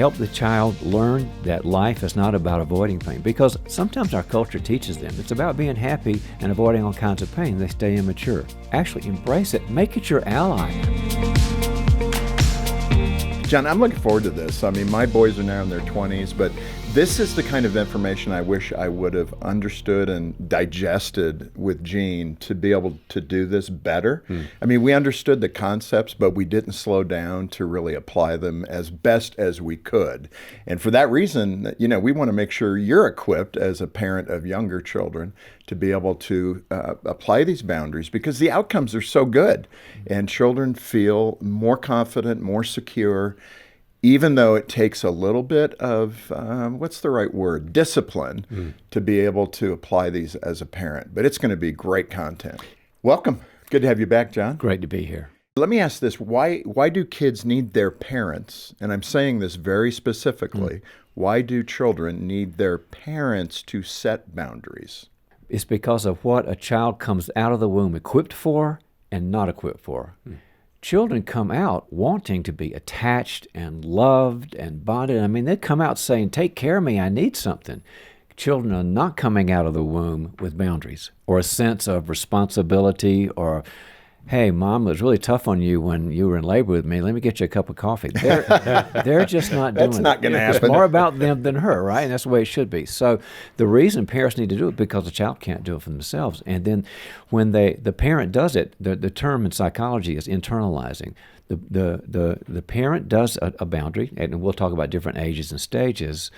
help the child learn that life is not about avoiding pain, because sometimes our culture teaches them it's about being happy and avoiding all kinds of pain. They stay immature. Actually embrace it. Make it your ally. John, I'm looking forward to this. I mean, my boys are now in their 20s, but this is the kind of information I wish I would have understood and digested with Gene to be able to do this better. I mean, we understood the concepts, but we didn't slow down to really apply them as best as we could. And for that reason, you know, we want to make sure you're equipped as a parent of younger children to be able to apply these boundaries, because the outcomes are so good and children feel more confident, more secure, even though it takes a little bit of, what's the right word, discipline to be able to apply these as a parent. But it's going to be great content. Welcome. Good to have you back, John. Great to be here. Let me ask this. Why do kids need their parents? And I'm saying this very specifically. Why do children need their parents to set boundaries? It's because of what a child comes out of the womb equipped for and not equipped for. Children come out wanting to be attached and loved and bonded. I mean, they come out saying, take care of me, I need something. Children are not coming out of the womb with boundaries or a sense of responsibility or, hey, Mom, it was really tough on you when you were in labor with me. Let me get you a cup of coffee. They're just not doing it. That's not going to happen. It's more about them than her, right? And that's the way it should be. So the reason parents need to do it because the child can't do it for themselves. And then when the parent does it, the term in psychology is internalizing. The parent does a boundary, and we'll talk about different ages and stages,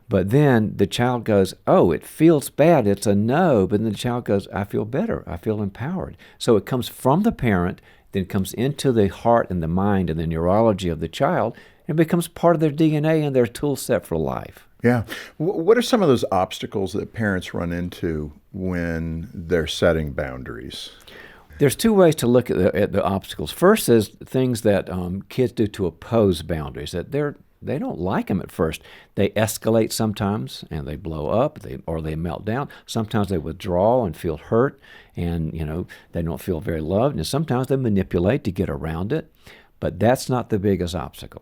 but then the child goes, oh, it feels bad, it's a no, but then the child goes, I feel better, I feel empowered. So it comes from the parent, then comes into the heart and the mind and the neurology of the child, and becomes part of their DNA and their tool set for life. Yeah. What are some of those obstacles that parents run into when they're setting boundaries? There's two ways to look at the obstacles. First is things that kids do to oppose boundaries, that they don't like them at first. They escalate sometimes, and they blow up, or they melt down. Sometimes they withdraw and feel hurt, and they don't feel very loved. And sometimes they manipulate to get around it. But that's not the biggest obstacle.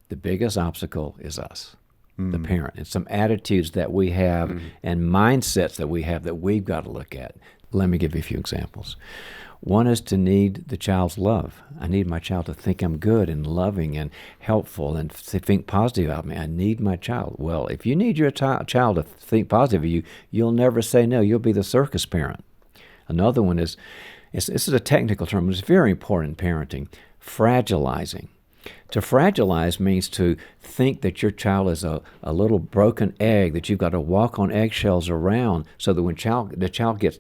The biggest obstacle is us, the parent, and some attitudes that we have and mindsets that we have that we've got to look at. Let me give you a few examples. One is to need the child's love. I need my child to think I'm good and loving and helpful and to think positive about me. I need my child. Well, if you need your child to think positive of you, you'll never say no. You'll be the circus parent. Another one is, this is a technical term, but it's very important in parenting, fragilizing. To fragilize means to think that your child is a little broken egg that you've got to walk on eggshells around, so that when the child gets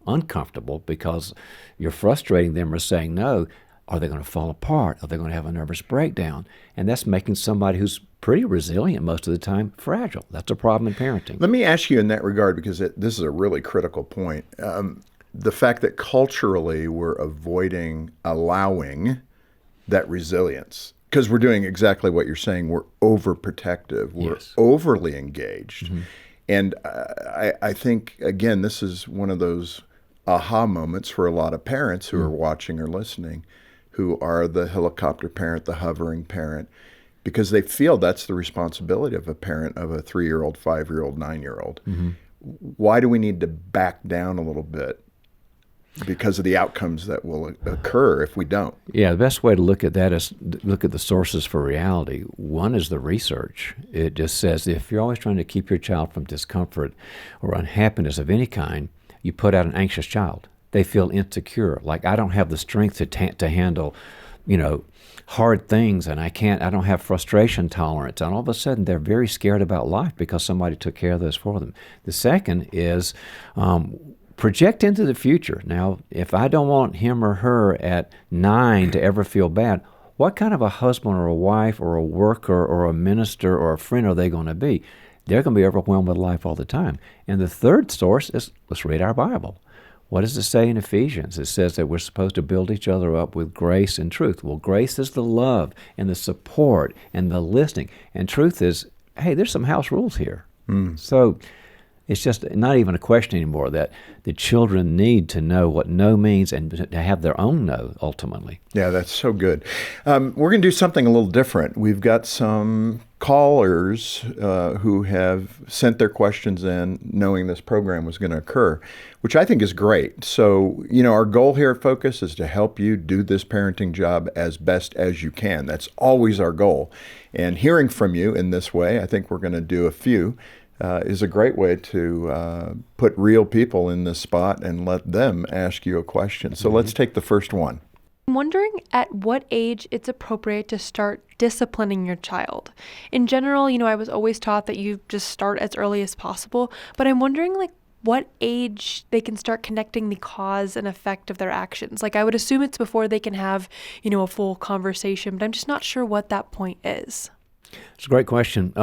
uncomfortable because you're frustrating them or saying no, are they going to fall apart? Are they going to have a nervous breakdown? And that's making somebody who's pretty resilient most of the time fragile. That's a problem in parenting. Let me ask you in that regard, because this is a really critical point. The fact that culturally we're avoiding allowing that resilience, because we're doing exactly what you're saying. We're overprotective. We're overly engaged. And I think, again, this is one of those aha moments for a lot of parents who are watching or listening, who are the helicopter parent, the hovering parent, because they feel that's the responsibility of a parent of a 3-year-old, 5-year-old, 9-year-old. Why do we need to back down a little bit? Because of the outcomes that will occur if we don't. Yeah, the best way to look at that is look at the sources for reality. One is the research. It just says if you're always trying to keep your child from discomfort or unhappiness of any kind, you put out an anxious child. They feel insecure, like I don't have the strength to handle, hard things, and I don't have frustration tolerance. And all of a sudden, they're very scared about life because somebody took care of this for them. The second is project into the future. Now, if I don't want him or her at 9 to ever feel bad, what kind of a husband or a wife or a worker or a minister or a friend are they going to be? They're going to be overwhelmed with life all the time. And the third source is, let's read our Bible. What does it say in Ephesians? It says that we're supposed to build each other up with grace and truth. Well, grace is the love and the support and the listening. And truth is, hey, there's some house rules here. So it's just not even a question anymore that the children need to know what no means and to have their own no, ultimately. Yeah, that's so good. We're going to do something a little different. We've got some callers who have sent their questions in knowing this program was going to occur, which I think is great. So, our goal here at Focus is to help you do this parenting job as best as you can. That's always our goal. And hearing from you in this way, I think we're going to do a few, is a great way to put real people in this spot and let them ask you a question. So let's take the first one. I'm wondering at what age it's appropriate to start disciplining your child. In general, I was always taught that you just start as early as possible, but I'm wondering what age they can start connecting the cause and effect of their actions. I would assume it's before they can have, a full conversation, but I'm just not sure what that point is. It's a great question.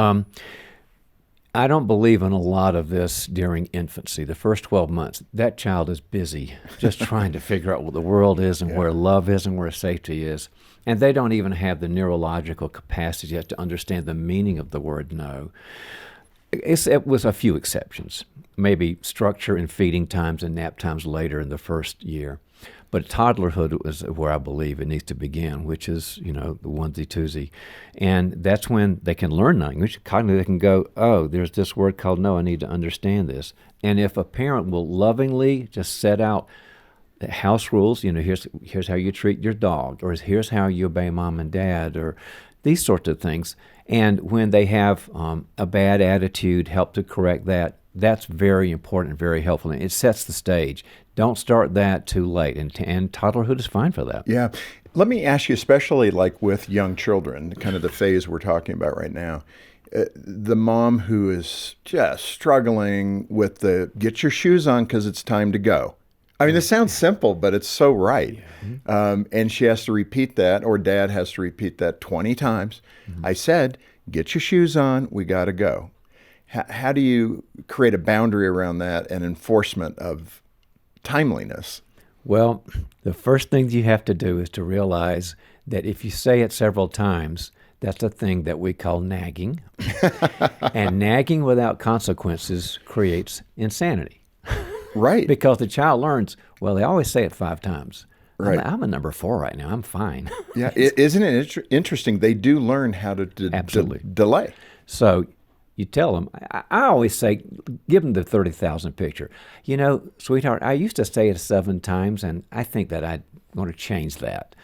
I don't believe in a lot of this during infancy. The first 12 months, that child is busy just trying to figure out what the world is and where love is and where safety is. And they don't even have the neurological capacity yet to understand the meaning of the word no. It was a few exceptions, maybe structure and feeding times and nap times later in the first year. But toddlerhood was where I believe it needs to begin, which is, the onesie-twosie. And that's when they can learn language. Cognitively, they can go, oh, there's this word called no, I need to understand this. And if a parent will lovingly just set out the house rules, here's how you treat your dog, or here's how you obey mom and dad, or these sorts of things. And when they have a bad attitude, help to correct that. That's very important, very helpful. And it sets the stage. Don't start that too late. And toddlerhood is fine for that. Yeah. Let me ask you, especially with young children, kind of the phase we're talking about right now, the mom who is just struggling with the get your shoes on because it's time to go. I mean, this sounds simple, but it's so right. And she has to repeat that, or dad has to repeat that 20 times. I said, get your shoes on, we got to go. How do you create a boundary around that and enforcement of timeliness? Well, the first thing you have to do is to realize that if you say it several times, that's a thing that we call nagging. And nagging without consequences creates insanity. Right. Because the child learns, well, they always say it 5 times. Right. I'm a number 4 right now. I'm fine. Yeah. Isn't it interesting? They do learn how to delay. So you tell them, I always say, give them the 30,000 picture. Sweetheart, I used to say it 7 times, and I think that I'm going to change that.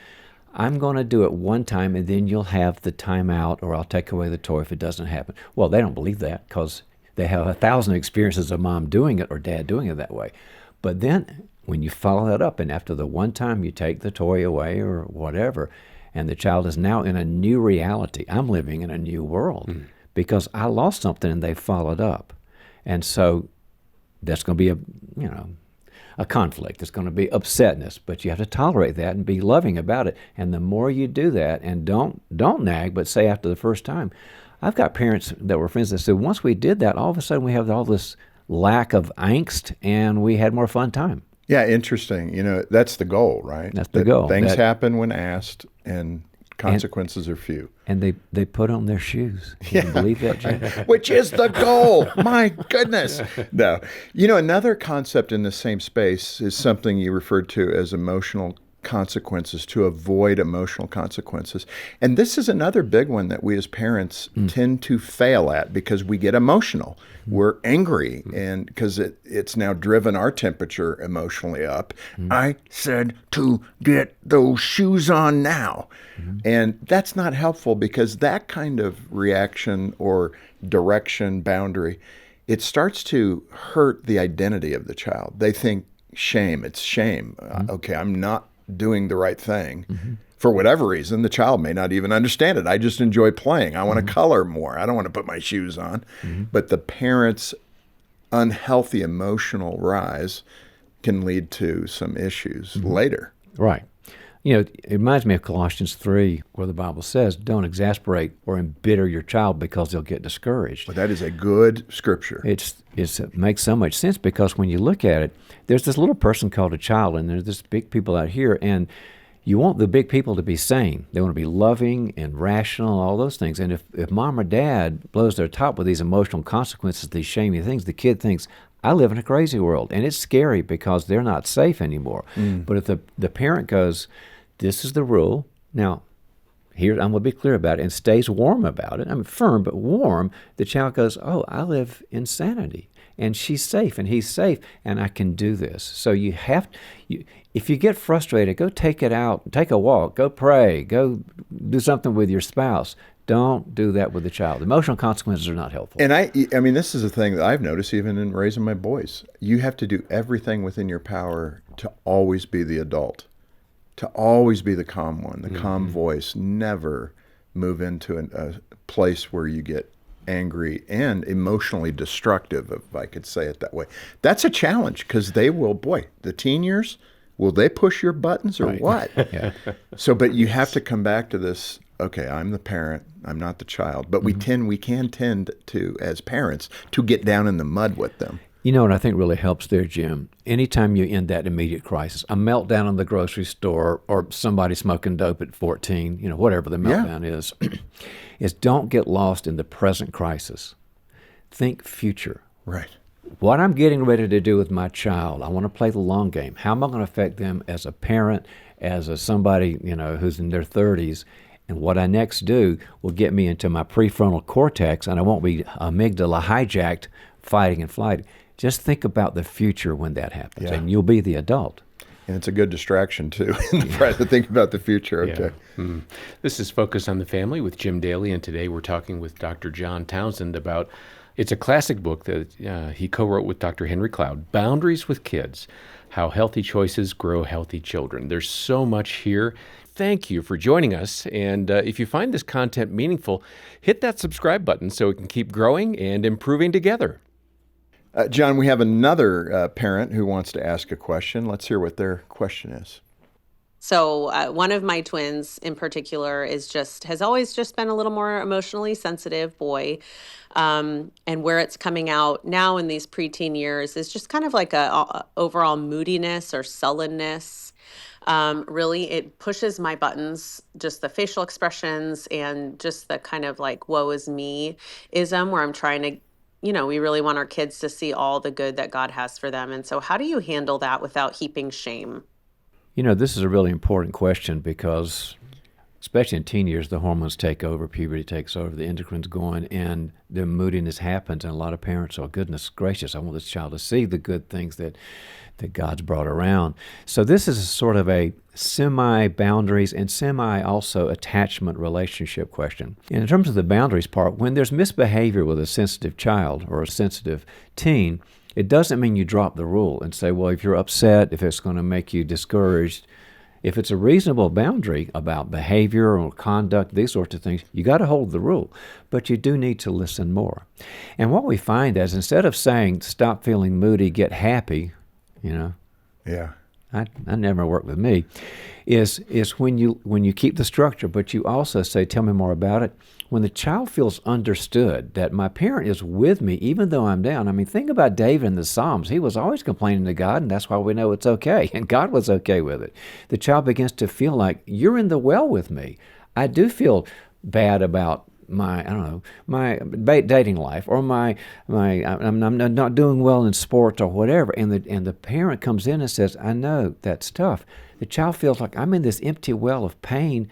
I'm going to do it 1 time, and then you'll have the timeout, or I'll take away the toy if it doesn't happen. Well, they don't believe that because they have 1,000 experiences of mom doing it or dad doing it that way. But then when you follow that up, and after the 1 time you take the toy away or whatever, and the child is now in a new reality. I'm living in a new world. Because I lost something and they followed up. And so that's going to be a conflict. It's going to be upsetness, but you have to tolerate that and be loving about it. And the more you do that, and don't nag, but say after the first time. I've got parents that were friends that said, once we did that, all of a sudden we have all this lack of angst and we had more fun time. Yeah, interesting. That's the goal, right? That's the goal. Things happen when asked, and consequences are few. And they put on their shoes. Can you believe that, Jim? Which is the goal. My goodness. No. Another concept in the same space is something you referred to as emotional consequences, to avoid emotional consequences. And this is another big one that we as parents tend to fail at because we get emotional. We're angry, and because it's now driven our temperature emotionally up. I said to get those shoes on now. And that's not helpful because that kind of reaction or direction, boundary, it starts to hurt the identity of the child. They think shame. It's shame. Okay, I'm not doing the right thing. For whatever reason, the child may not even understand it. I just enjoy playing. I want to color more. I don't want to put my shoes on. But the parent's unhealthy emotional rise can lead to some issues later. Right. It reminds me of Colossians 3, where the Bible says, don't exasperate or embitter your child because they'll get discouraged. Well, that is a good scripture. It makes so much sense because when you look at it, there's this little person called a child, and there's this big people out here, and you want the big people to be sane. They want to be loving and rational, all those things. And if mom or dad blows their top with these emotional consequences, these shamey things, the kid thinks, I live in a crazy world. And it's scary because they're not safe anymore. But if the parent goes, this is the rule. Now, here, I'm going to be clear about it, and stays warm about it, I mean, firm but warm, the child goes, oh, I live in sanity, and she's safe, and he's safe, and I can do this. So if you get frustrated, go take it out, take a walk, go pray, go do something with your spouse. Don't do that with the child. Emotional consequences are not helpful. And I mean, this is a thing that I've noticed even in raising my boys. You have to do everything within your power to always be the adult, to always be the calm one, the calm voice. Never move into a place where you get angry and emotionally destructive, if I could say it that way. That's a challenge because they will, the teen years, will they push your buttons or what? Yeah. So, but you have to come back to this, okay, I'm the parent, I'm not the child, but we can tend to, as parents, to get down in the mud with them. You know what I think really helps there, Jim? Anytime you end that immediate crisis, a meltdown in the grocery store or somebody smoking dope at 14, whatever the meltdown is don't get lost in the present crisis. Think future. Right. What I'm getting ready to do with my child, I want to play the long game. How am I going to affect them as a parent, somebody, who's in their 30s? And what I next do will get me into my prefrontal cortex, and I won't be amygdala hijacked, fighting and flighting. Just think about the future when that happens, and you'll be the adult. And it's a good distraction, too, in the present. Think about the future. Okay. Yeah. This is Focus on the Family with Jim Daly, and today we're talking with Dr. John Townsend about, it's a classic book that he co-wrote with Dr. Henry Cloud, Boundaries with Kids, How Healthy Choices Grow Healthy Children. There's so much here. Thank you for joining us, and if you find this content meaningful, hit that subscribe button so we can keep growing and improving together. John, we have another parent who wants to ask a question. Let's hear what their question is. So one of my twins in particular has always just been a little more emotionally sensitive boy. And where it's coming out now in these preteen years is just kind of like a overall moodiness or sullenness. Really, it pushes my buttons, just the facial expressions and just the kind of like, woe is me-ism where I'm trying to, we really want our kids to see all the good that God has for them. And so how do you handle that without heaping shame? This is a really important question because, especially in teen years, the hormones take over, puberty takes over, the endocrine's going, and the moodiness happens. And a lot of parents are, goodness gracious, I want this child to see the good things that God's brought around. So this is sort of a semi-boundaries and semi-also attachment relationship question. And in terms of the boundaries part, when there's misbehavior with a sensitive child or a sensitive teen, it doesn't mean you drop the rule and say, well, if you're upset, if it's going to make you discouraged, if it's a reasonable boundary about behavior or conduct, these sorts of things, you got to hold the rule. But you do need to listen more. And what we find is instead of saying, stop feeling moody, get happy, I never worked with me, is when you keep the structure, but you also say, tell me more about it. When the child feels understood, that my parent is with me even though I'm down. I mean, think about David in the Psalms. He was always complaining to God, and that's why we know it's okay, and God was okay with it. The child begins to feel like, you're in the well with me. I do feel bad about my dating life, or I'm not doing well in sports or whatever, and the parent comes in and says, I know that's tough. The child feels like I'm in this empty well of pain,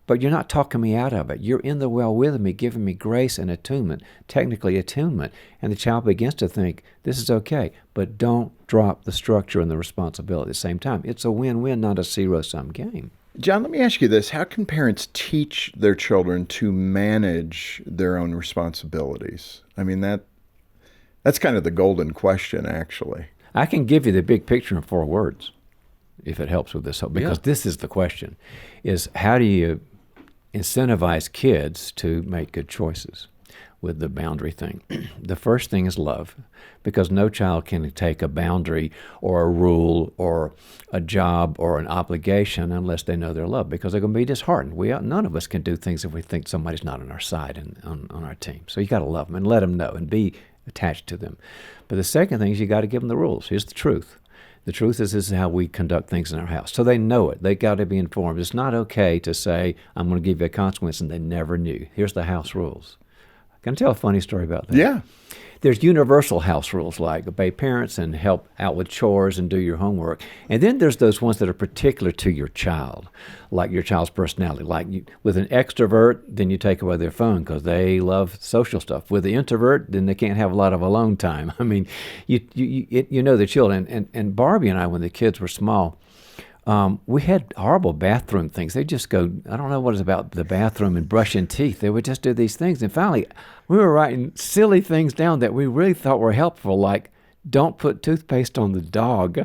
but you're not talking me out of it. You're in the well with me, giving me grace and attunement, technically attunement, and the child begins to think, this is okay, but don't drop the structure and the responsibility at the same time. It's a win-win, not a zero-sum game. John, let me ask you this. How can parents teach their children to manage their own responsibilities? I mean, that's kind of the golden question, actually. I can give you the big picture in 4 words, if it helps with this, because this is the question, is how do you incentivize kids to make good choices with the boundary thing? The first thing is love, because no child can take a boundary or a rule or a job or an obligation unless they know they're loved, because they're going to be disheartened. None of us can do things if we think somebody's not on our side and on our team. So you got to love them and let them know and be attached to them. But the second thing is you got to give them the rules. Here's the truth. The truth is, this is how we conduct things in our house. So they know it. They got to be informed. It's not okay to say, I'm going to give you a consequence, and they never knew. Here's the house rules. Can I tell a funny story about that? Yeah. There's universal house rules like obey parents and help out with chores and do your homework. And then there's those ones that are particular to your child, like your child's personality. Like with an extrovert, then you take away their phone because they love social stuff. With the introvert, then they can't have a lot of alone time. I mean, you know the children. And Barbie and I, when the kids were small, we had horrible bathroom things. They just go, I don't know what it's about the bathroom and brushing teeth. They would just do these things. And finally, we were writing silly things down that we really thought were helpful, like don't put toothpaste on the dog.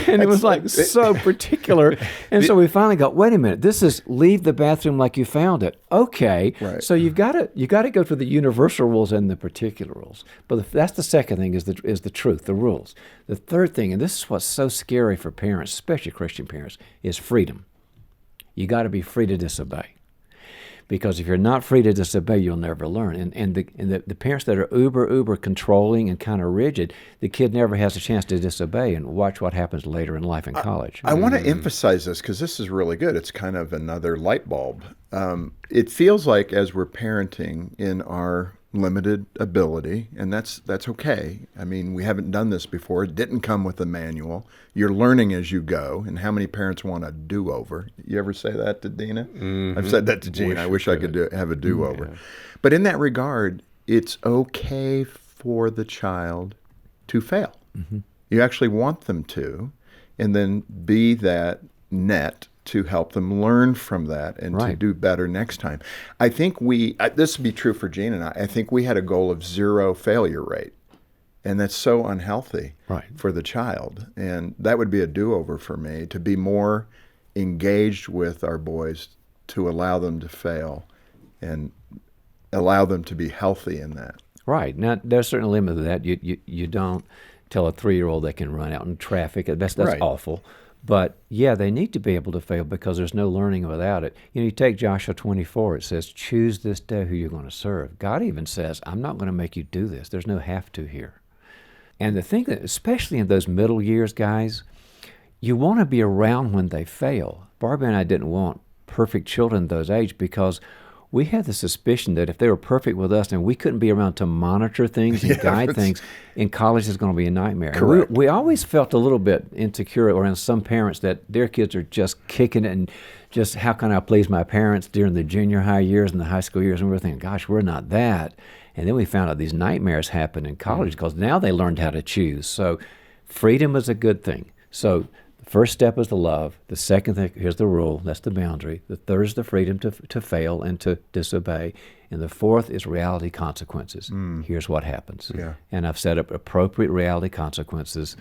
And it was like so particular. And so we finally got, wait a minute, this is leave the bathroom like you found it. Okay. Right. So you got to go through the universal rules and the particular rules. But that's the second thing is the truth, the rules. The third thing, and this is what's so scary for parents, especially Christian parents, is freedom. You got to be free to disobey. Because if you're not free to disobey, you'll never learn. And the parents that are uber controlling and kind of rigid, the kid never has a chance to disobey. And watch what happens later in life in college. I want to emphasize this because this is really good. It's kind of another light bulb. It feels like as we're parenting in our limited ability, and that's okay. I mean, we haven't done this before. It didn't come with a manual. You're learning as you go. And how many parents want a do-over? You ever say that to Dina? Mm-hmm. I've said that to Gene. I wish I could have a do-over. Yeah. But in that regard, it's okay for the child to fail. Mm-hmm. You actually want them to, and then be that net to help them learn from that and to do better next time. I think this would be true for Gene and I think we had a goal of 0 failure rate. And that's so unhealthy for the child. And that would be a do-over for me, to be more engaged with our boys, to allow them to fail and allow them to be healthy in that. Right. Now, there's a certain limit to that. You don't tell a 3-year-old they can run out in traffic. That's awful. But, yeah, they need to be able to fail because there's no learning without it. You take Joshua 24. It says, choose this day who you're going to serve. God even says, I'm not going to make you do this. There's no have to here. And the thing that, especially in those middle years, guys, you want to be around when they fail. Barbie and I didn't want perfect children at those age because we had the suspicion that if they were perfect with us and we couldn't be around to monitor things and guide things, in college is going to be a nightmare. Correct. We always felt a little bit insecure around some parents that their kids are just kicking it and just how can I please my parents during the junior high years and the high school years. And we were thinking, gosh, we're not that. And then we found out these nightmares happen in college because now they learned how to choose. So freedom is a good thing. So the first step is the love. The second thing, here's the rule, that's the boundary. The third is the freedom to fail and to disobey. And the fourth is reality consequences. Here's what happens. Yeah. And I've set up appropriate reality consequences,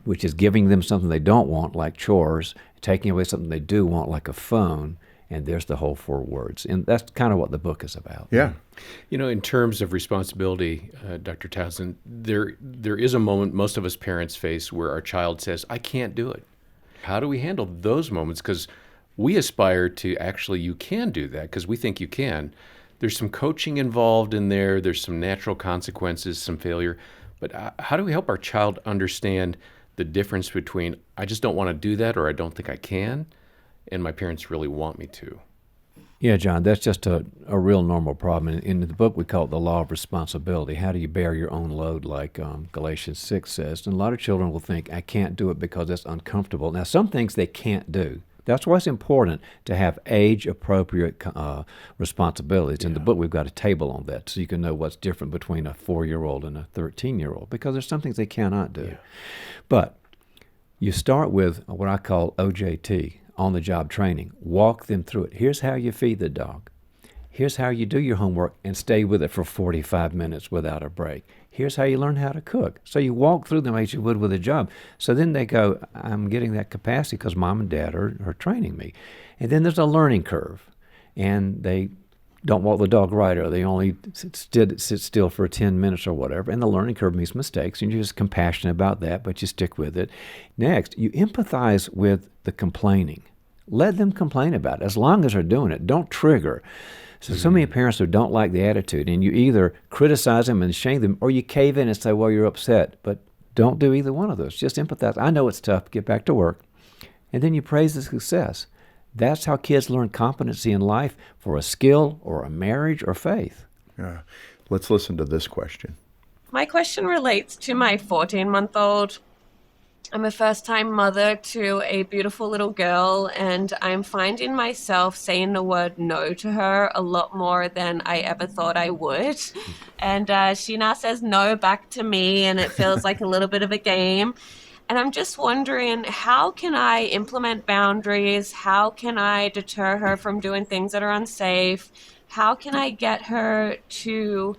which is giving them something they don't want, like chores, taking away something they do want, like a phone, and there's the whole 4 words. And that's kind of what the book is about. Yeah. In terms of responsibility, Dr. Townsend, there is a moment most of us parents face where our child says, I can't do it. How do we handle those moments? Because we aspire to actually, you can do that because we think you can. There's some coaching involved in there. There's some natural consequences, some failure. But how do we help our child understand the difference between I just don't want to do that or I don't think I can, and my parents really want me to? Yeah, John, that's just a real normal problem. In the book, we call it the law of responsibility. How do you bear your own load, like Galatians 6 says? And a lot of children will think, I can't do it because it's uncomfortable. Now, some things they can't do. That's why it's important to have age-appropriate responsibilities. In the book, we've got a table on that so you can know what's different between a 4-year-old and a 13-year-old because there's some things they cannot do. Yeah. But you start with what I call OJT, on-the-job training. Walk them through it. Here's how you feed the dog. Here's how you do your homework and stay with it for 45 minutes without a break. Here's how you learn how to cook. So you walk through them as you would with a job. So then they go, I'm getting that capacity because mom and dad are training me. And then there's a learning curve. And they don't walk the dog right, or they only sit still for 10 minutes or whatever. And the learning curve means mistakes, and you're just compassionate about that, but you stick with it. Next, you empathize with the complaining. Let them complain about it, as long as they're doing it. Don't trigger. So many parents who don't like the attitude, and you either criticize them and shame them, or you cave in and say, well, you're upset. But don't do either one of those. Just empathize. I know it's tough. Get back to work. And then you praise the success. That's how kids learn competency in life for a skill or a marriage or faith. Yeah. Let's listen to this question. My question relates to my 14-month-old. I'm a first-time mother to a beautiful little girl, and I'm finding myself saying the word no to her a lot more than I ever thought I would. And she now says no back to me, and it feels like a little bit of a game. And I'm just wondering, how can I implement boundaries? How can I deter her from doing things that are unsafe? How can I get her to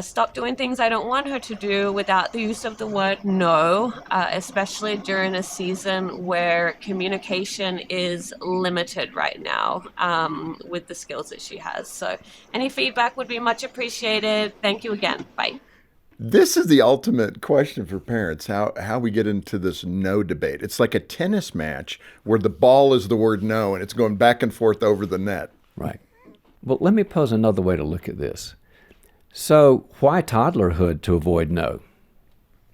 stop doing things I don't want her to do without the use of the word no, especially during a season where communication is limited right now with the skills that she has. So any feedback would be much appreciated. Thank you again. Bye. This is the ultimate question for parents, how we get into this no debate. It's like a tennis match where the ball is the word no and it's going back and forth over the net. Right. Well, let me pose another way to look at this. So why toddlerhood to avoid no?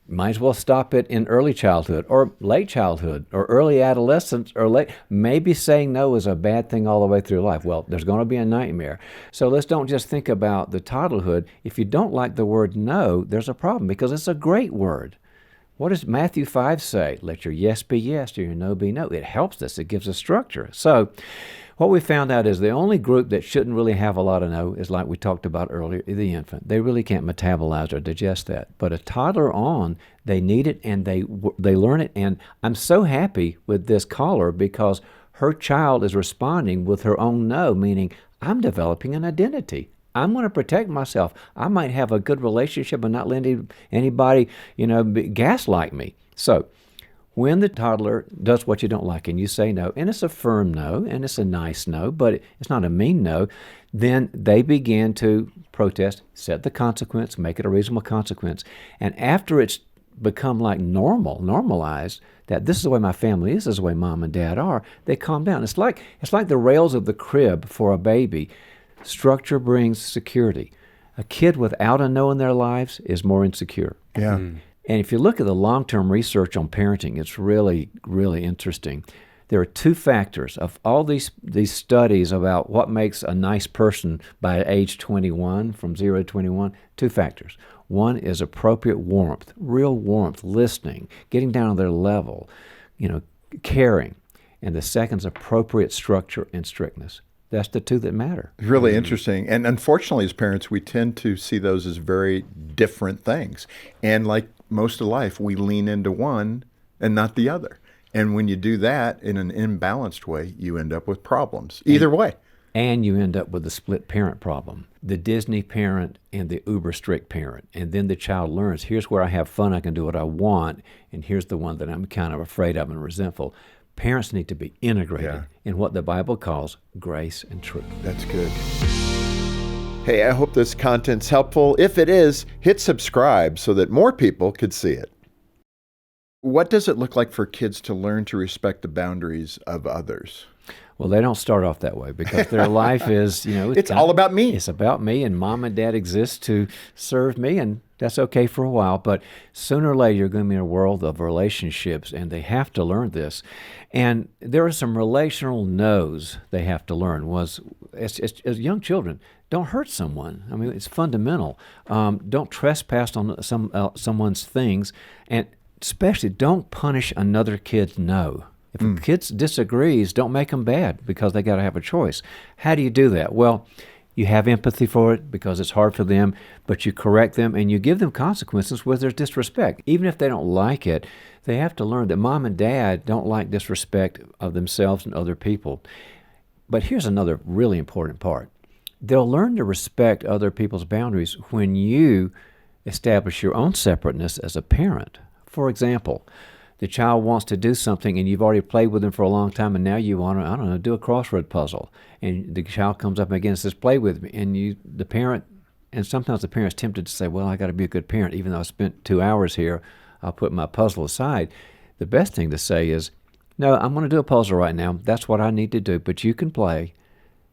Might as well stop it in early childhood or late childhood or early adolescence or late. Maybe saying no is a bad thing all the way through life. Well, there's going to be a nightmare. So let's don't just think about the toddlerhood. If you don't like the word no, there's a problem because it's a great word. What does Matthew 5 say? Let your yes be yes, your no be no. It helps us. It gives us structure. So what we found out is the only group that shouldn't really have a lot of no is, like we talked about earlier, the infant. They really can't metabolize or digest that. But a toddler on, they need it and they learn it. And I'm so happy with this caller because her child is responding with her own no, meaning I'm developing an identity. I'm going to protect myself. I might have a good relationship and not let anybody, gaslight me. So when the toddler does what you don't like and you say no, and it's a firm no, and it's a nice no, but it's not a mean no, then they begin to protest, set the consequence, make it a reasonable consequence. And after it's become like normalized, that this is the way my family is, this is the way mom and dad are, they calm down. It's like the rails of the crib for a baby. Structure brings security. A kid without a no in their lives is more insecure. Yeah. And if you look at the long-term research on parenting, it's really, really interesting. There are two factors of all these studies about what makes a nice person by age 21, from 0 to 21, two factors. One is appropriate warmth, real warmth, listening, getting down to their level, caring. And the second is appropriate structure and strictness. That's the two that matter. Really interesting. And unfortunately, as parents, we tend to see those as very different things. And like most of life, we lean into one and not the other. And when you do that in an imbalanced way, you end up with problems. Either way. And you end up with the split parent problem, the Disney parent and the uber strict parent. And then the child learns, here's where I have fun, I can do what I want, and here's the one that I'm kind of afraid of and resentful. Parents need to be integrated in what the Bible calls grace and truth. That's good. Hey, I hope this content's helpful. If it is, hit subscribe so that more people could see it. What does it look like for kids to learn to respect the boundaries of others? Well, they don't start off that way because their life is, it's all about me. It's about me, and mom and dad exist to serve me, and that's okay for a while. But sooner or later, you're going to be in a world of relationships, and they have to learn this. And there are some relational no's they have to learn. As young children, don't hurt someone. I mean, it's fundamental. Don't trespass on someone's things, and especially don't punish another kid's no. If a kid disagrees, don't make them bad because they got to have a choice. How do you do that? Well, you have empathy for it because it's hard for them, but you correct them and you give them consequences where there's disrespect. Even if they don't like it, they have to learn that mom and dad don't like disrespect of themselves and other people. But here's another really important part. They'll learn to respect other people's boundaries when you establish your own separateness as a parent. For example, the child wants to do something and you've already played with them for a long time and now you want to, do a crossword puzzle. And the child comes up again and says, play with me. And the parent, and sometimes the parent's tempted to say, well, I got to be a good parent. Even though I spent 2 hours here, I'll put my puzzle aside. The best thing to say is, no, I'm going to do a puzzle right now. That's what I need to do, but you can play.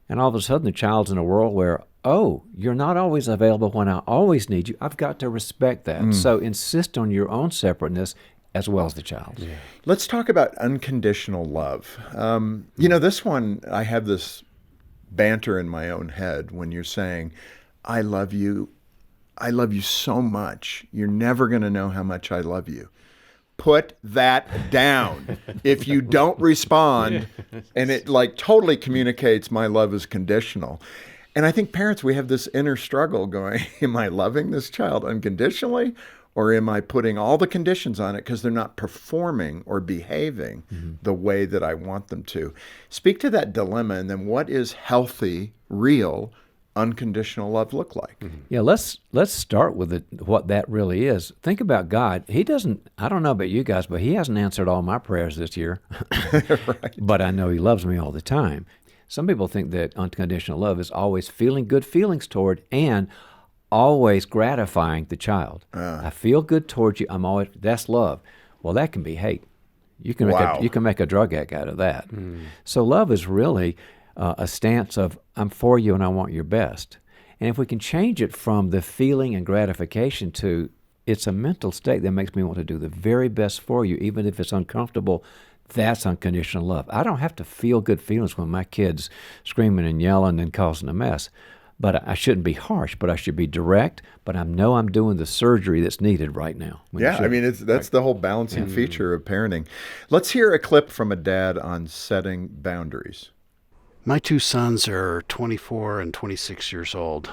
And all of a sudden the child's in a world where, oh, you're not always available when I always need you. I've got to respect that. So insist on your own separateness as well as the child. Yeah. Let's talk about unconditional love. This one, I have this banter in my own head when you're saying, I love you. I love you so much. You're never going to know how much I love you. Put that down. If you don't respond, and it like totally communicates my love is conditional. And I think parents, we have this inner struggle going, am I loving this child unconditionally? Or am I putting all the conditions on it because they're not performing or behaving the way that I want them to? Speak to that dilemma, and then what is healthy, real, unconditional love look like? Yeah, let's start with what that really is. Think about God. He doesn't, I don't know about you guys, but he hasn't answered all my prayers this year. Right. But I know he loves me all the time. Some people think that unconditional love is always feeling good feelings toward and always gratifying the child. I feel good towards you. That's love. Well, that can be hate. You can make a drug addict out of that. So love is really a stance of I'm for you and I want your best. And if we can change it from the feeling and gratification to it's a mental state that makes me want to do the very best for you, even if it's uncomfortable, that's unconditional love. I don't have to feel good feelings when my kid's screaming and yelling and causing a mess. But I shouldn't be harsh, but I should be direct, but I know I'm doing the surgery that's needed right now. Yeah, I mean, that's the whole balancing feature of parenting. Let's hear a clip from a dad on setting boundaries. My two sons are 24 and 26 years old,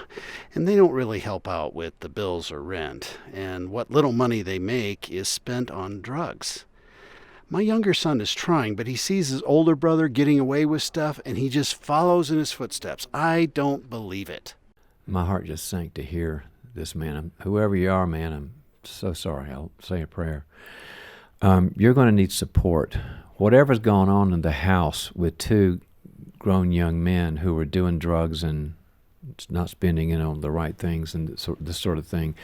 and they don't really help out with the bills or rent, and what little money they make is spent on drugs. My younger son is trying, but he sees his older brother getting away with stuff, and he just follows in his footsteps. I don't believe it. My heart just sank to hear this, man. Whoever you are, man, I'm so sorry. I'll say a prayer. You're going to need support. Whatever's going on in the house with two grown young men who are doing drugs and not spending it on the right things and this sort of thing,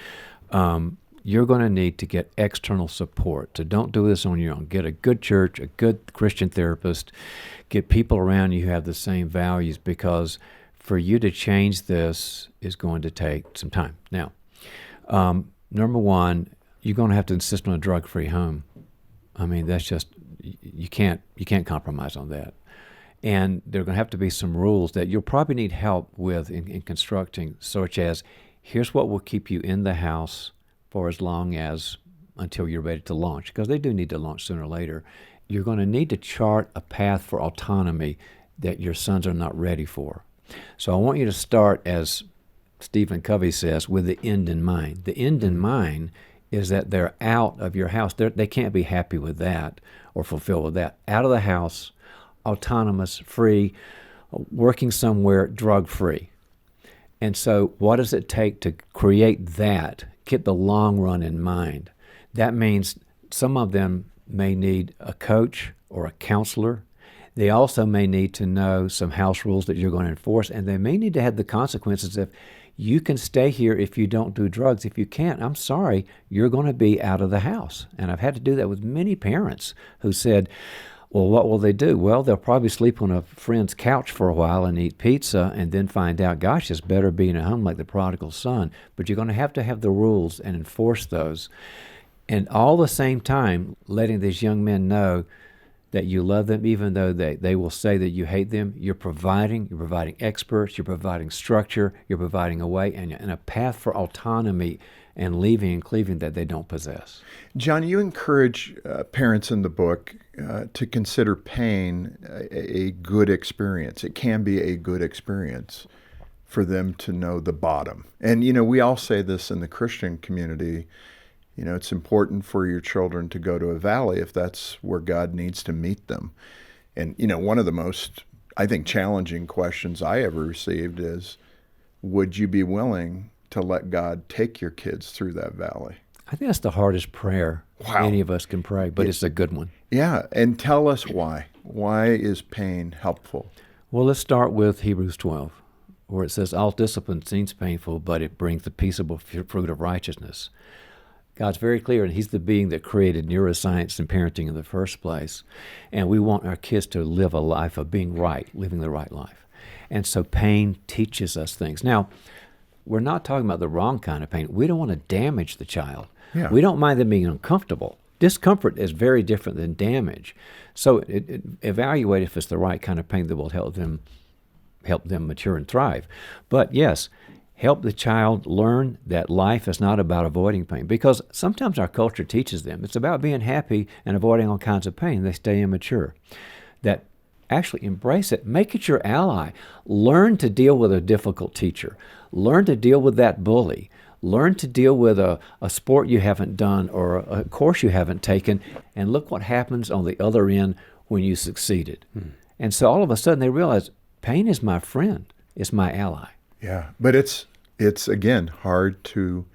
you're going to need to get external support. So don't do this on your own. Get a good church, a good Christian therapist, get people around you who have the same values, because for you to change this is going to take some time. Now, number one, you're going to have to insist on a drug-free home. I mean, that's just, you can't compromise on that. And there are going to have to be some rules that you'll probably need help with in constructing, such as, here's what will keep you in the house for as long as until you're ready to launch, because they do need to launch sooner or later. You're going to need to chart a path for autonomy that your sons are not ready for. So I want you to start, as Stephen Covey says, with the end in mind. The end in mind is that they're out of your house. They can't be happy with that or fulfilled with that. Out of the house, autonomous, free, working somewhere drug-free. And so what does it take to create that? Keep the long run in mind. That means some of them may need a coach or a counselor. They also may need to know some house rules that you're going to enforce, and they may need to have the consequences if you can stay here if you don't do drugs. If you can't, I'm sorry, you're going to be out of the house. And I've had to do that with many parents who said, well, what will they do? Well, they'll probably sleep on a friend's couch for a while and eat pizza and then find out, gosh, it's better being at home like the prodigal son. But you're going to have the rules and enforce those. And all the same time, letting these young men know that you love them, even though they will say that you hate them. You're providing experts, you're providing structure, you're providing a way and a path for autonomy and leaving and cleaving that they don't possess. John, you encourage parents in the book to consider pain a good experience. It can be a good experience for them to know the bottom. And, we all say this in the Christian community, it's important for your children to go to a valley if that's where God needs to meet them. And, one of the most, I think, challenging questions I ever received is, would you be willing to let God take your kids through that valley? I think that's the hardest prayer any of us can pray, but it's a good one. Yeah, and tell us why. Why is pain helpful? Well, let's start with Hebrews 12, where it says, all discipline seems painful, but it brings the peaceable fruit of righteousness. God's very clear, and he's the being that created neuroscience and parenting in the first place. And we want our kids to live a life of being right, living the right life. And so pain teaches us things. Now, we're not talking about the wrong kind of pain. We don't want to damage the child. Yeah. We don't mind them being uncomfortable. Discomfort is very different than damage. So evaluate if it's the right kind of pain that will help them mature and thrive. But yes, help the child learn that life is not about avoiding pain, because sometimes our culture teaches them it's about being happy and avoiding all kinds of pain. They stay immature. That actually embrace it. Make it your ally. Learn to deal with a difficult teacher. Learn to deal with that bully. Learn to deal with a sport you haven't done or a course you haven't taken, and look what happens on the other end when you succeeded. And so all of a sudden they realize pain is my friend. It's my ally. Yeah, but it's again hard to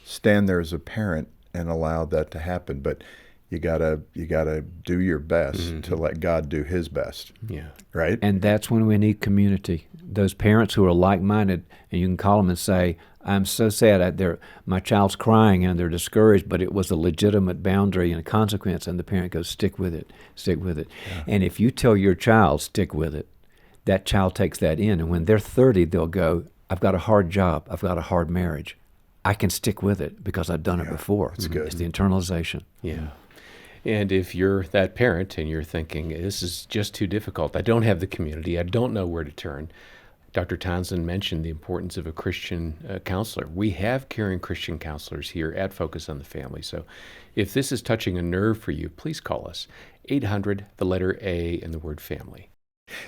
stand there as a parent and allow that to happen. But you gotta do your best to let God do His best. Yeah. Right. And that's when we need community. Those parents who are like-minded, and you can call them and say, "I'm so sad. My child's crying and they're discouraged, but it was a legitimate boundary and a consequence." And the parent goes, "Stick with it. Stick with it." Yeah. And if you tell your child, "Stick with it," that child takes that in. And when they're 30, they'll go, "I've got a hard job. I've got a hard marriage. I can stick with it because I've done it before." That's good. It's the internalization. Yeah. And if you're that parent and you're thinking, this is just too difficult, I don't have the community, I don't know where to turn, Dr. Townsend mentioned the importance of a Christian counselor. We have caring Christian counselors here at Focus on the Family. So if this is touching a nerve for you, please call us. 800, the letter A, and the word family.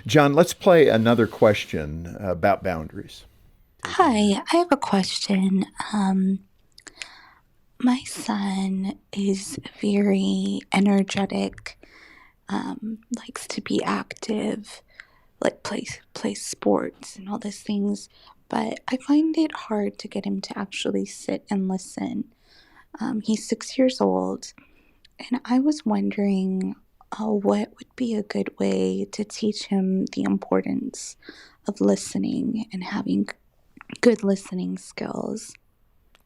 John, let's play another question about boundaries. Hi, I have a question. My son is very energetic, likes to be active, like play sports and all these things, but I find it hard to get him to actually sit and listen. He's 6 years old, and I was wondering what would be a good way to teach him the importance of listening and having good listening skills.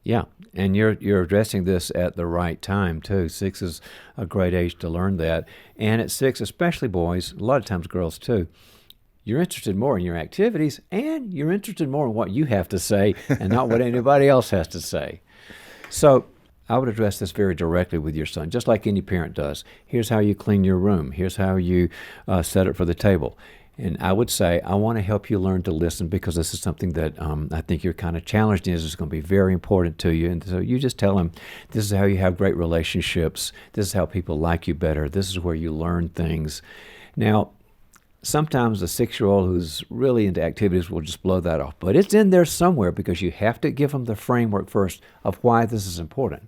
Yeah, and you're addressing this at the right time too. 6 is a great age to learn that, and at 6, especially boys, a lot of times girls too, you're interested more in your activities, and you're interested more in what you have to say and not what anybody else has to say. So I would address this very directly with your son, just like any parent does. Here's how you clean your room. Here's how you set it for the table. And I would say, I want to help you learn to listen, because this is something that I think you're kind of challenged in. It's going to be very important to you. And so you just tell him, this is how you have great relationships. This is how people like you better. This is where you learn things. Now, sometimes a 6-year-old who's really into activities will just blow that off. But it's in there somewhere, because you have to give them the framework first of why this is important.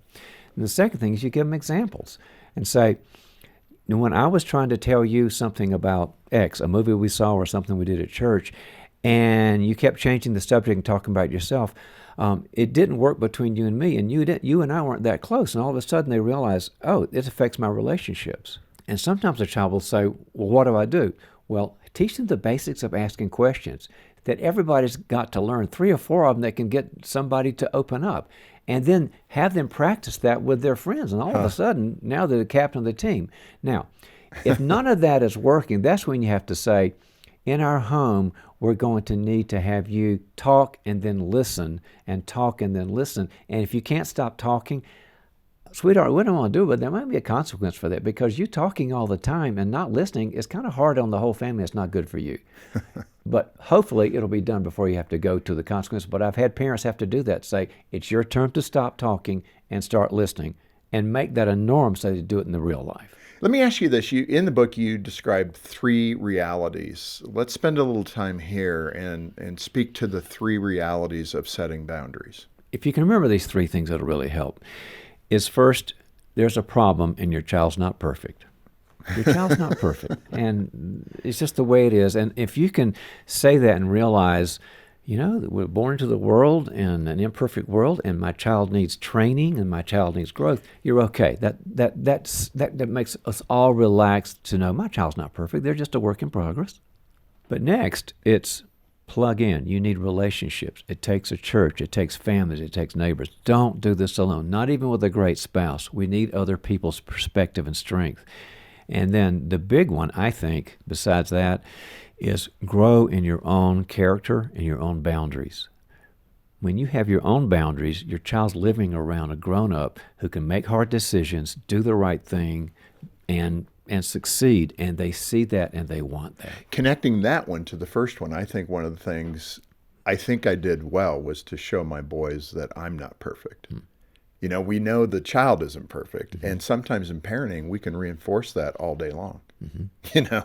And the second thing is you give them examples and say, when I was trying to tell you something about X, a movie we saw or something we did at church, and you kept changing the subject and talking about yourself, it didn't work between you and me, and you and I weren't that close. And all of a sudden they realize, oh, it affects my relationships. And sometimes a child will say, well, what do I do? Well, teach them the basics of asking questions that everybody's got to learn, 3 or 4 of them that can get somebody to open up. And then have them practice that with their friends. And all of a sudden, now they're the captain of the team. Now, if none of that is working, that's when you have to say, in our home, we're going to need to have you talk and then listen, and talk and then listen. And if you can't stop talking, sweetheart, we don't want to do it, but there might be a consequence for that, because you talking all the time and not listening is kind of hard on the whole family. It's not good for you. But hopefully it'll be done before you have to go to the consequence. But I've had parents have to do that, say, it's your turn to stop talking and start listening, and make that a norm so they do it in the real life. Let me ask you this. In the book, you described 3 realities. Let's spend a little time here and speak to the 3 realities of setting boundaries. If you can remember these 3 things, that'll really help. Is first, there's a problem and your child's not perfect. Your child's not perfect, and it's just the way it is. And if you can say that and realize, that we're born into the world in an imperfect world, and my child needs training and my child needs growth, you're okay. That makes us all relaxed to know my child's not perfect. They're just a work in progress. But next, it's plug in. You need relationships. It takes a church. It takes families. It takes neighbors. Don't do this alone, not even with a great spouse. We need other people's perspective and strength. And then the big one, I think, besides that, is grow in your own character and your own boundaries. When you have your own boundaries, your child's living around a grown-up who can make hard decisions, do the right thing, and succeed, and they see that and they want that. Connecting that one to the first one, I think one of the things I think I did well was to show my boys that I'm not perfect. You know, we know the child isn't perfect, and sometimes in parenting, we can reinforce that all day long. You know,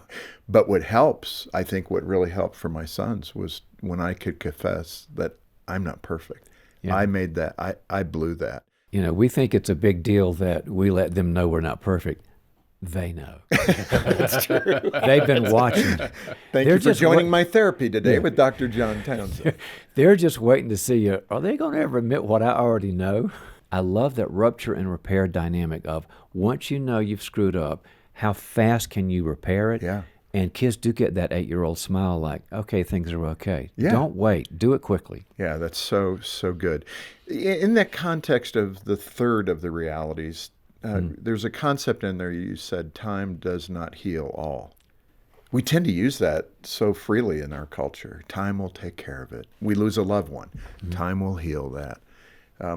but what helps, I think what really helped for my sons was when I could confess that I'm not perfect. Yeah. I made that, I blew that. You know, we think it's a big deal that we let them know we're not perfect. They know. That's true. They've been watching. Thank you for joining my therapy today with Dr. John Townsend. They're just waiting to see you. Are they going to ever admit what I already know? I love that rupture and repair dynamic of once you know you've screwed up, how fast can you repair it? Yeah. And kids do get that 8-year-old smile like, okay, things are okay. Yeah. Don't wait. Do it quickly. Yeah, that's so good. In that context of the third of the realities, there's a concept in there you said, time does not heal all. We tend to use that so freely in our culture. Time will take care of it. We lose a loved one. Time will heal that.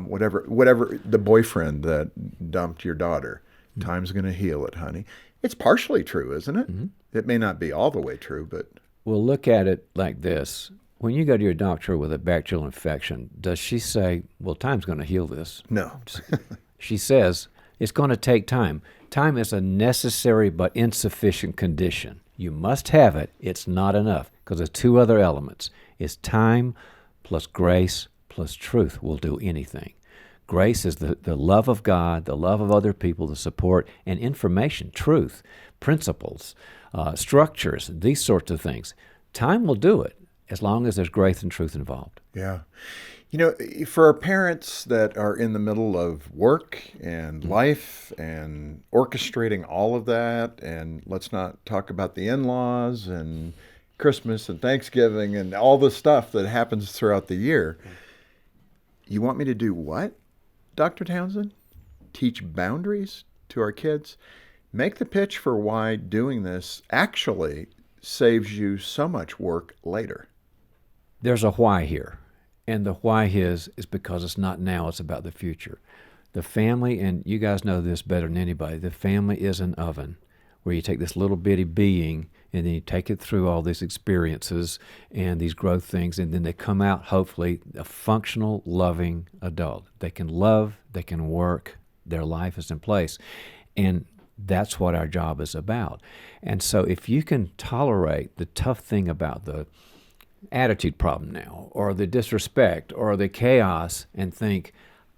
Whatever the boyfriend that dumped your daughter, time's going to heal it, honey. It's partially true, isn't it? It may not be all the way true, but... Well, look at it like this. When you go to your doctor with a bacterial infection, does she say, well, time's going to heal this? No. She says, it's going to take time. Time is a necessary but insufficient condition. You must have it. It's not enough because there's two other elements. It's time plus grace plus truth will do anything. Grace is the love of God, the love of other people, the support, and information, truth, principles, structures, these sorts of things. Time will do it as long as there's grace and truth involved. Yeah. You know, for our parents that are in the middle of work and life and orchestrating all of that, and let's not talk about the in-laws and Christmas and Thanksgiving and all the stuff that happens throughout the year, you want me to do what, Dr. Townsend? Teach boundaries to our kids? Make the pitch for why doing this actually saves you so much work later. There's a why here. And the why is because it's not now, it's about the future. The family, and you guys know this better than anybody, the family is an oven where you take this little bitty being and then you take it through all these experiences and these growth things, and then they come out, hopefully, a functional, loving adult. They can love, they can work, their life is in place. And that's what our job is about. And so if you can tolerate the tough thing about the attitude problem now, or the disrespect, or the chaos, and think,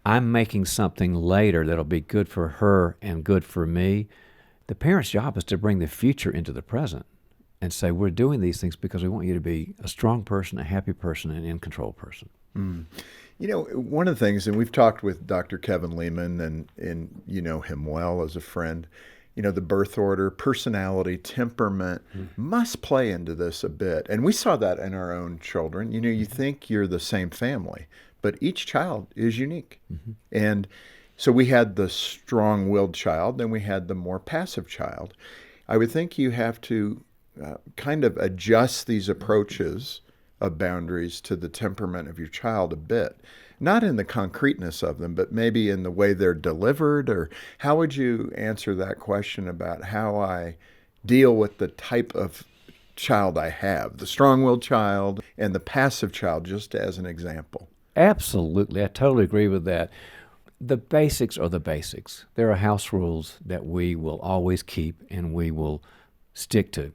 I'm making something later that'll be good for her and good for me, the parent's job is to bring the future into the present and say, we're doing these things because we want you to be a strong person, a happy person, an in-control person. You know, one of the things, and we've talked with Dr. Kevin Lehman, and you know him well as a friend, you know, the birth order, personality, temperament must play into this a bit. And we saw that in our own children. You know, you think you're the same family, but each child is unique. And so we had the strong-willed child, then we had the more passive child. I would think you have to kind of adjust these approaches of boundaries to the temperament of your child a bit. Not in the concreteness of them, but maybe in the way they're delivered. Or how would you answer that question about how I deal with the type of child I have, the strong-willed child and the passive child, just as an example? Absolutely. I totally agree with that. The basics are the basics. There are house rules that we will always keep and we will stick to.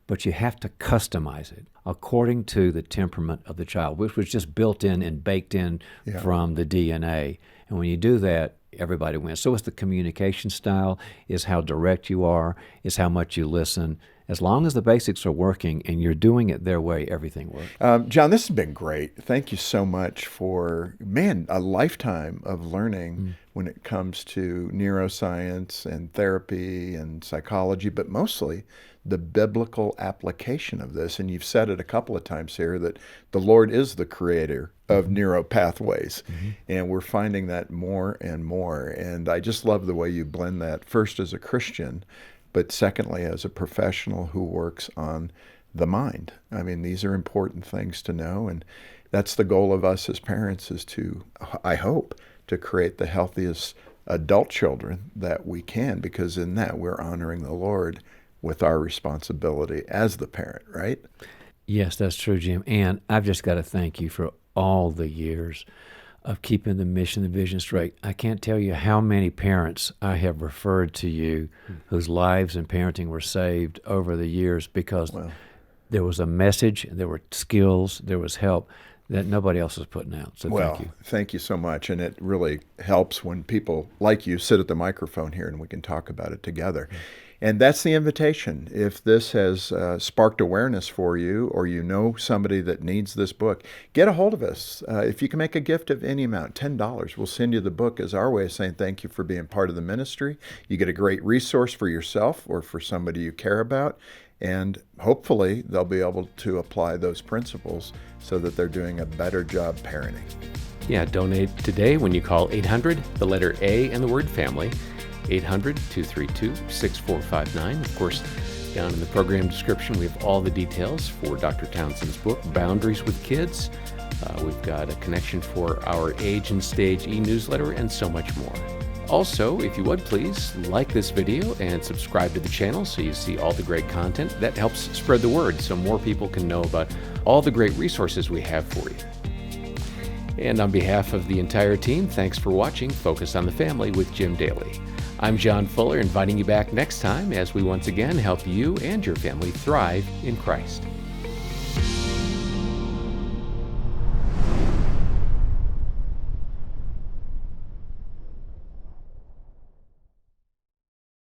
But you have to customize it according to the temperament of the child, which was just built in and baked in from the DNA. And when you do that, everybody wins. So it's the communication style, is how direct you are, is how much you listen. As long as the basics are working and you're doing it their way, everything works. John, this has been great. Thank you so much for, a lifetime of learning when it comes to neuroscience and therapy and psychology, but mostly the biblical application of this. And you've said it a couple of times here that the Lord is the creator of neuro pathways. And we're finding that more and more. And I just love the way you blend that, first as a Christian, but secondly as a professional who works on the mind. I mean, these are important things to know. And that's the goal of us as parents, is to, I hope, to create the healthiest adult children that we can, because in that we're honoring the Lord with our responsibility as the parent, right? Yes, that's true, Jim. And I've just got to thank you for all the years of keeping the mission and vision straight. I can't tell you how many parents I have referred to you whose lives and parenting were saved over the years because there was a message, there were skills, there was help that nobody else is putting out. So Well, thank you. thank you so much. And it really helps when people like you sit at the microphone here and we can talk about it together. And that's the invitation. If this has sparked awareness for you, or you know somebody that needs this book, get a hold of us. If you can make a gift of any amount, $10, we'll send you the book as our way of saying thank you for being part of the ministry. You get a great resource for yourself or for somebody you care about. And hopefully they'll be able to apply those principles so that they're doing a better job parenting. Yeah, donate today when you call 800, the letter A and the word family, 800-232-6459. Of course, down in the program description, we have all the details for Dr. Townsend's book, Boundaries with Kids. We've got a connection for our Age and Stage e-newsletter and so much more. Also, if you would, please like this video and subscribe to the channel so you see all the great content. That helps spread the word so more people can know about all the great resources we have for you. And on behalf of the entire team, thanks for watching Focus on the Family with Jim Daly. I'm John Fuller, inviting you back next time as we once again help you and your family thrive in Christ.